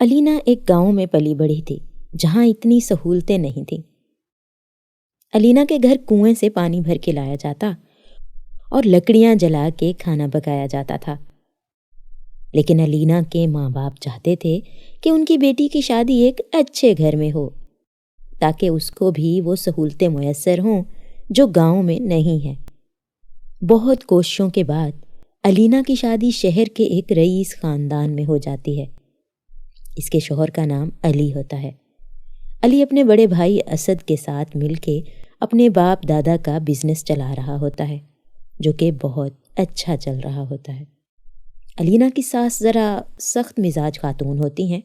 अलीना एक गांव में पली बढ़ी थी जहां इतनी सहूलतें नहीं थीं। अलीना के घर कुएं से पानी भर के लाया जाता और लकड़ियां जला के खाना पकाया जाता था। लेकिन अलीना के माँ बाप चाहते थे कि उनकी बेटी की शादी एक अच्छे घर में हो, ताकि उसको भी वो सहूलतें मुयस्सर हों जो गांव में नहीं हैं। बहुत कोशिशों के बाद अलीना की शादी शहर के एक रईस खानदान में हो जाती है। इसके शौहर का नाम अली होता है। अली अपने बड़े भाई असद के साथ मिलके अपने बाप दादा का बिजनेस चला रहा होता है, जो कि बहुत अच्छा चल रहा होता है। अलीना की सास ज़रा सख्त मिजाज खातून होती हैं।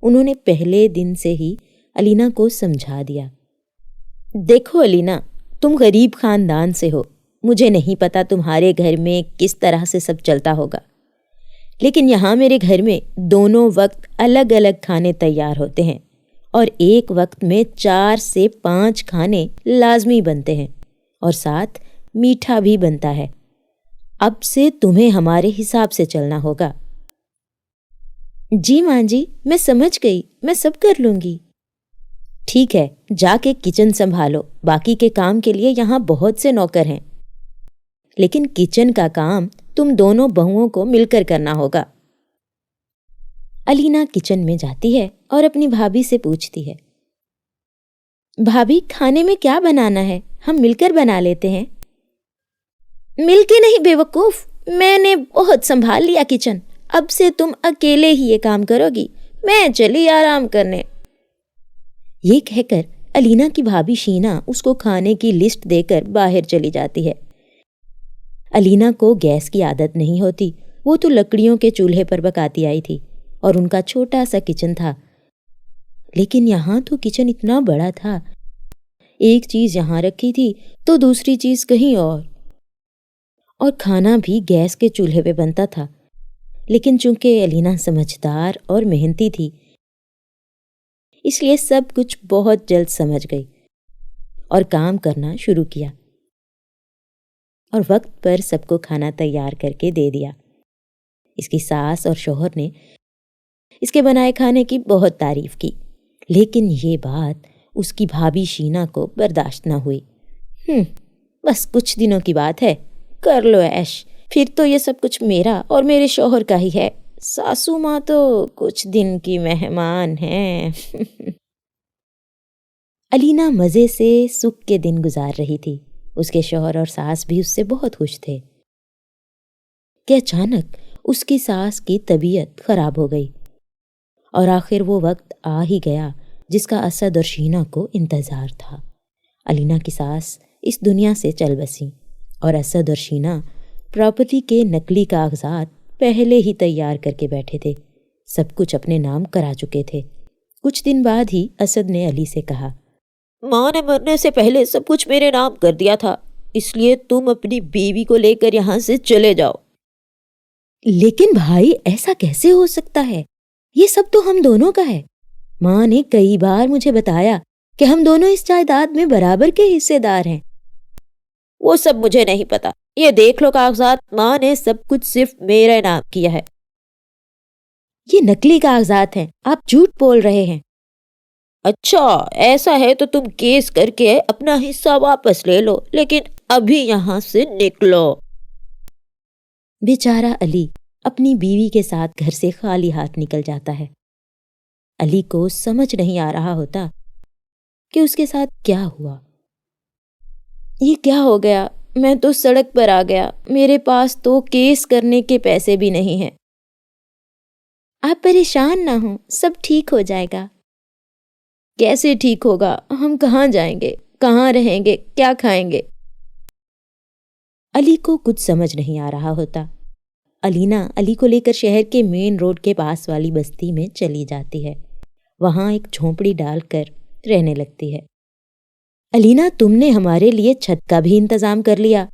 उन्होंने पहले दिन से ही अलीना को समझा दिया, देखो अलीना, तुम गरीब ख़ानदान से हो, मुझे नहीं पता तुम्हारे घर में किस तरह से सब चलता होगा, लेकिन यहाँ मेरे घर में दोनों वक्त अलग अलग खाने तैयार होते हैं और एक वक्त में 4 से 5 खाने लाजमी बनते हैं और साथ मीठा भी बनता है। अब से तुम्हें हमारे हिसाब से चलना होगा। जी माँ जी, मैं समझ गई, मैं सब कर लूँगी। ठीक है, जाके किचन संभालो, बाकी के काम के लिए यहाँ बहुत से नौकर हैं, लेकिन किचन का काम तुम दोनों बहुओं को मिलकर करना होगा। अलीना किचन में जाती है और अपनी भाभी से पूछती है, भाभी खाने में क्या बनाना है, हम मिलकर बना लेते हैं। मिलके नहीं बेवकूफ, मैंने बहुत संभाल लिया किचन, अब से तुम अकेले ही ये काम करोगी, मैं चली आराम करने। ये कहकर अलीना की भाभी शीना उसको खाने की लिस्ट देकर बाहर चली जाती है। अलीना को गैस की आदत नहीं होती, वो तो लकड़ियों के चूल्हे पर पकाती आई थी और उनका छोटा सा किचन था। लेकिन यहाँ तो किचन इतना बड़ा था, एक चीज़ यहाँ रखी थी तो दूसरी चीज़ कहीं और खाना भी गैस के चूल्हे पे बनता था। लेकिन चूंकि अलीना समझदार और मेहनती थी, इसलिए सब कुछ बहुत जल्द समझ गई और काम करना शुरू किया और वक्त पर सबको खाना तैयार करके दे दिया। इसकी सास और शौहर ने इसके बनाए खाने की बहुत तारीफ की, लेकिन ये बात उसकी भाभी शीना को बर्दाश्त न हुई। बस कुछ दिनों की बात है, कर लो ऐश, फिर तो ये सब कुछ मेरा और मेरे शौहर का ही है, सासू माँ तो कुछ दिन की मेहमान हैं। अलीना मज़े से सुख के दिन गुजार रही थी। उसके शौहर और सास भी उससे बहुत खुश थे कि अचानक उसकी सास की तबीयत खराब हो गई और आखिर वो वक्त आ ही गया जिसका असद और शीना को इंतज़ार था। अलीना की सास इस दुनिया से चल बसी और असद और शीना प्रॉपर्टी के नकली कागजात पहले ही तैयार करके बैठे थे। सब कुछ अपने नाम करा चुके थे। कुछ दिन बाद ही असद ने अली से कहा, माँ ने मरने से पहले सब कुछ मेरे नाम कर दिया था, इसलिए तुम अपनी बीवी को लेकर यहाँ से चले जाओ। लेकिन भाई, ऐसा कैसे हो सकता है? ये सब तो हम दोनों का है। माँ ने कई बार मुझे बताया कि हम दोनों इस जायदाद में बराबर के हिस्सेदार हैं। वो सब मुझे नहीं पता, ये देख लो कागजात, माँ ने सब कुछ सिर्फ मेरा नाम किया है। ये नकली कागजात हैं, आप झूठ बोल रहे हैं। अच्छा, ऐसा है तो तुम केस करके अपना हिस्सा वापस ले लो, लेकिन अभी यहाँ से निकलो। बेचारा अली अपनी बीवी के साथ घर से खाली हाथ निकल जाता है। अली को समझ नहीं आ रहा होता कि उसके साथ क्या हुआ। ये क्या हो गया? मैं तो सड़क पर आ गया, मेरे पास तो केस करने के पैसे भी नहीं हैं। आप परेशान ना हो, सब ठीक हो जाएगा। कैसे ठीक होगा? हम कहाँ जाएंगे, कहाँ रहेंगे, क्या खाएंगे? अली को कुछ समझ नहीं आ रहा होता। अलीना अली को लेकर शहर के मेन रोड के पास वाली बस्ती में चली जाती है। वहाँ एक झोंपड़ी डालकर रहने लगती है। अलीना, तुमने हमारे लिए छत का भी इंतजाम कर लिया,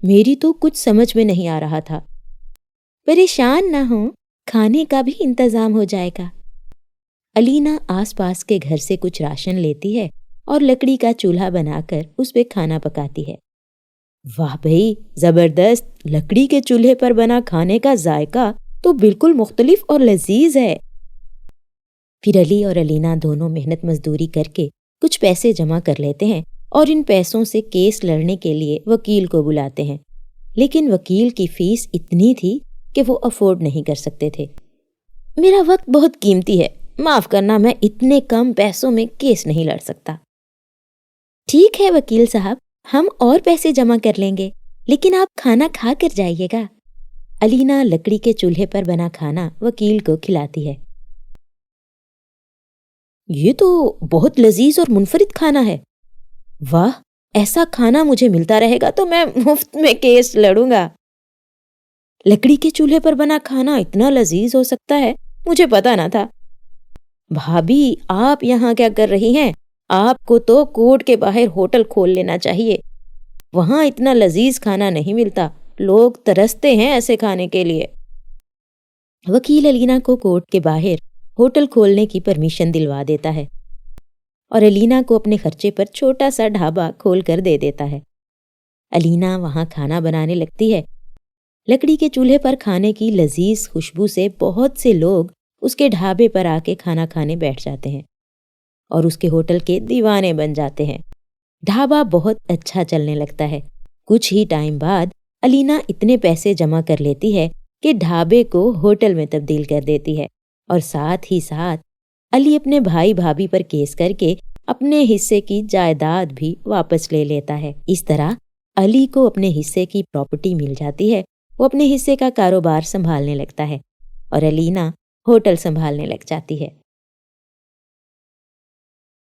मेरी तो कुछ समझ में नहीं आ रहा था। परेशान ना हो, खाने का भी इंतजाम हो जाएगा। अलीना आसपास के घर से कुछ राशन लेती है और लकड़ी का चूल्हा बनाकर उस पे खाना पकाती है। वाह भाई, जबरदस्त! लकड़ी के चूल्हे पर बना खाने का जायका तो बिल्कुल मुख्तलिफ और लजीज है। پھر علی اور علینا دونوں محنت مزدوری کر کے کچھ پیسے جمع کر لیتے ہیں اور ان پیسوں سے کیس لڑنے کے لیے وکیل کو بلاتے ہیں، لیکن وکیل کی فیس اتنی تھی کہ وہ افورڈ نہیں کر سکتے تھے۔ میرا وقت بہت قیمتی ہے، معاف کرنا، میں اتنے کم پیسوں میں کیس نہیں لڑ سکتا۔ ٹھیک ہے وکیل صاحب، ہم اور پیسے جمع کر لیں گے، لیکن آپ کھانا کھا کر جائیے گا۔ علینا لکڑی کے چولہے پر بنا کھانا وکیل کو کھلاتی ہے۔ یہ تو بہت لذیذ اور منفرد کھانا ہے۔ واہ، ایسا کھانا مجھے ملتا رہے گا تو میں مفت میں کیس لڑوں گا۔ لکڑی کے چولہے پر بنا کھانا اتنا لذیذ ہو سکتا ہے، مجھے پتا نہ تھا۔ بھابھی، آپ یہاں کیا کر رہی ہیں؟ آپ کو تو کورٹ کے باہر ہوٹل کھول لینا چاہیے، وہاں اتنا لذیذ کھانا نہیں ملتا، لوگ ترستے ہیں ایسے کھانے کے لیے۔ وکیل علینا کو کورٹ کے باہر ہوٹل کھولنے کی پرمیشن دلوا دیتا ہے اور علینا کو اپنے خرچے پر چھوٹا سا ڈھابا کھول کر دے دیتا ہے۔ علینا وہاں کھانا بنانے لگتی ہے۔ لکڑی کے چولہے پر کھانے کی لذیذ خوشبو سے بہت سے لوگ اس کے ڈھابے پر آ کے کھانا کھانے بیٹھ جاتے ہیں اور اس کے ہوٹل کے دیوانے بن جاتے ہیں۔ ڈھابا بہت اچھا چلنے لگتا ہے۔ کچھ ہی ٹائم بعد علینا اتنے پیسے جمع کر لیتی ہے کہ ڈھابے کو ہوٹل میں تبدیل کر دیتی ہے، اور ساتھ ہی ساتھ علی اپنے بھائی بھابھی پر کیس کر کے اپنے حصے کی جائیداد بھی واپس لے لیتا ہے۔ اس طرح علی کو اپنے حصے کی پراپرٹی مل جاتی ہے، وہ اپنے حصے کا کاروبار سنبھالنے لگتا ہے اور علینا ہوٹل سنبھالنے لگ جاتی ہے۔